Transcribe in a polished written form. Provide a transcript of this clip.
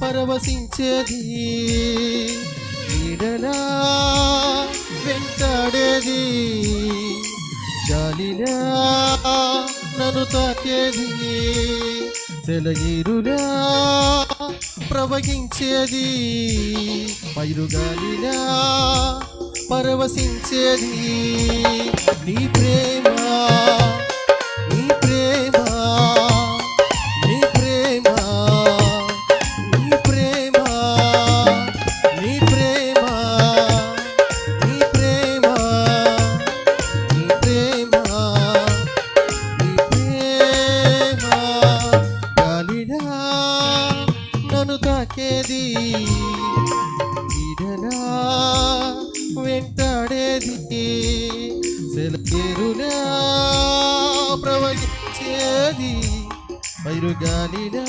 పరవశించేది, నీడలా వెంటాడేది, గాలిలా నన్ను తాకేది, సెలయేరులా ప్రవహించేది, పైరుగాలిలా పరవశించేది. నీ ప్రేమ నీ ప్రేమ నీ ప్రేమ నీ ప్రేమ నీ ప్రేమ నీ ప్రేమ నీ ప్రేమ నీ ప్రేమ గాలిలా నన్ను తాకేది, నీడలా వెంటాడేది, సెలయేరులా ప్రవహించేది, పైరుగాలిలా